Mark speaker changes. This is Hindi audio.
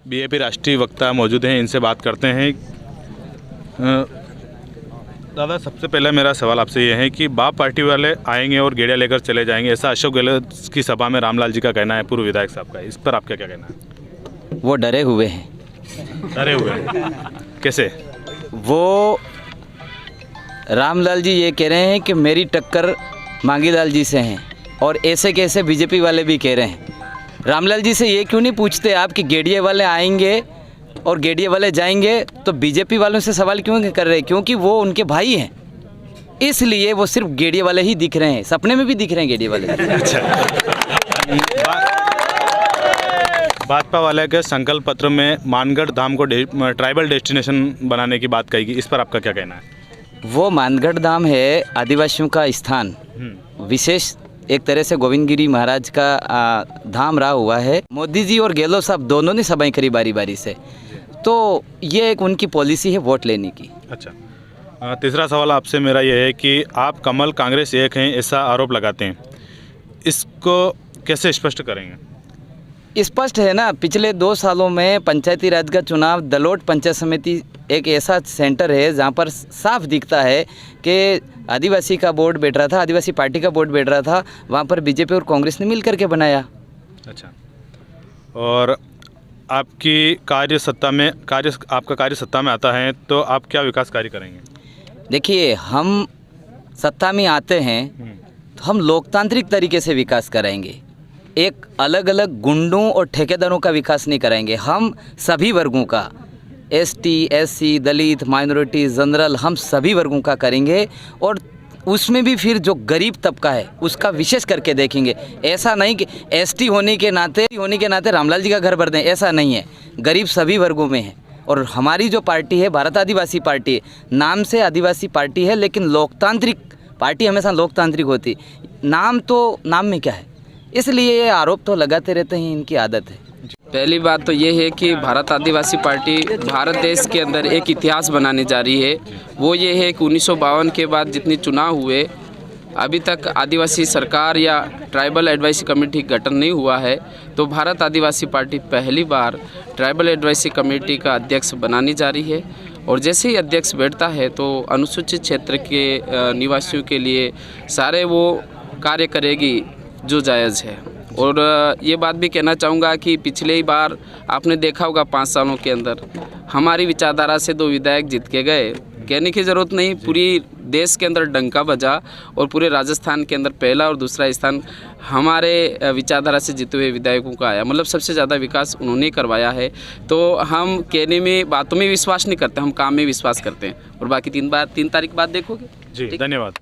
Speaker 1: बीजेपी राष्ट्रीय वक्ता मौजूद हैं, इनसे बात करते हैं। दादा, सबसे पहले मेरा सवाल आपसे ये है कि बाप पार्टी वाले आएंगे और गेड़िया लेकर चले जाएंगे, ऐसा अशोक गहलोत की सभा में रामलाल जी का कहना है, पूर्व विधायक साहब का। इस पर आपका क्या कहना है?
Speaker 2: वो डरे हुए हैं।
Speaker 1: डरे हुए हैं? कैसे?
Speaker 2: वो रामलाल जी ये कह रहे हैं कि मेरी टक्कर मांगीलाल जी से है, और ऐसे कैसे बीजेपी वाले भी कह रहे हैं। रामलाल जी से ये क्यों नहीं पूछते आप कि गेड़िया वाले आएंगे और गेड़िया वाले जाएंगे, तो बीजेपी वालों से सवाल क्यों कर रहे हैं? क्योंकि वो उनके भाई हैं, इसलिए वो सिर्फ गेड़िया वाले ही दिख रहे हैं, सपने में भी दिख रहे हैं गेड़िया वाले।
Speaker 1: अच्छा, भाजपा वाले के संकल्प पत्र में मानगढ़ धाम को ट्राइबल डेस्टिनेशन बनाने की बात कही गई, इस पर आपका क्या कहना है?
Speaker 2: वो मानगढ़ धाम है आदिवासियों का स्थान, विशेष एक तरह से गोविंद गिरी महाराज का धाम रहा हुआ है। मोदी जी और गहलोत साहब दोनों ने सभाएं करी बारी बारी से, तो ये एक उनकी पॉलिसी है वोट लेने की।
Speaker 1: अच्छा, तीसरा सवाल आपसे मेरा ये है कि आप कमल कांग्रेस एक हैं ऐसा आरोप लगाते हैं, इसको कैसे स्पष्ट करेंगे?
Speaker 2: स्पष्ट है ना, पिछले 2 सालों में पंचायती राज का चुनाव दलोट पंचायत समिति एक ऐसा सेंटर है जहाँ पर साफ दिखता है कि आदिवासी का बोर्ड बैठ रहा था, आदिवासी पार्टी का बोर्ड बैठ रहा था, वहाँ पर बीजेपी और कांग्रेस ने मिल करके बनाया।
Speaker 1: अच्छा, और आपकी आपका कार्य सत्ता में आता है तो आप क्या विकास कार्य करेंगे?
Speaker 2: देखिए, हम सत्ता में आते हैं तो हम लोकतांत्रिक तरीके से विकास कराएंगे, एक अलग अलग गुंडों और ठेकेदारों का विकास नहीं कराएंगे। हम सभी वर्गों का, एसटी, एससी, दलित, माइनॉरिटी, जनरल, हम सभी वर्गों का करेंगे, और उसमें भी फिर जो गरीब तबका है उसका विशेष करके देखेंगे। ऐसा नहीं कि एसटी होने के नाते रामलाल जी का घर भर दें, ऐसा नहीं है। गरीब सभी वर्गों में है, और हमारी जो पार्टी है भारत आदिवासी पार्टी है, नाम से आदिवासी पार्टी है, लेकिन लोकतांत्रिक पार्टी हमेशा लोकतांत्रिक होती। नाम में क्या है, इसलिए ये आरोप तो लगाते रहते हैं, इनकी आदत है।
Speaker 3: पहली बात तो ये है कि भारत आदिवासी पार्टी भारत देश के अंदर एक इतिहास बनाने जा रही है। वो ये है कि 1952 के बाद जितने चुनाव हुए, अभी तक आदिवासी सरकार या ट्राइबल एडवाइजरी कमेटी गठन नहीं हुआ है, तो भारत आदिवासी पार्टी पहली बार ट्राइबल एडवाइजरी कमेटी का अध्यक्ष बनाने जा रही है। और जैसे ही अध्यक्ष बैठता है तो अनुसूचित क्षेत्र के निवासियों के लिए सारे वो कार्य करेगी जो जायज़ है। और ये बात भी कहना चाहूँगा कि पिछले ही बार आपने देखा होगा 5 सालों के अंदर हमारी विचारधारा से 2 विधायक जीत के गए। कहने की ज़रूरत नहीं, पूरी देश के अंदर डंका बजा, और पूरे राजस्थान के अंदर पहला और दूसरा स्थान हमारे विचारधारा से जीते हुए विधायकों का आया। मतलब सबसे ज़्यादा विकास उन्होंने करवाया है। तो हम कहने में, बातों में विश्वास नहीं करते, हम काम में विश्वास करते हैं। और बाकी 3 तारीख बाद देखोगे।
Speaker 1: जी, धन्यवाद।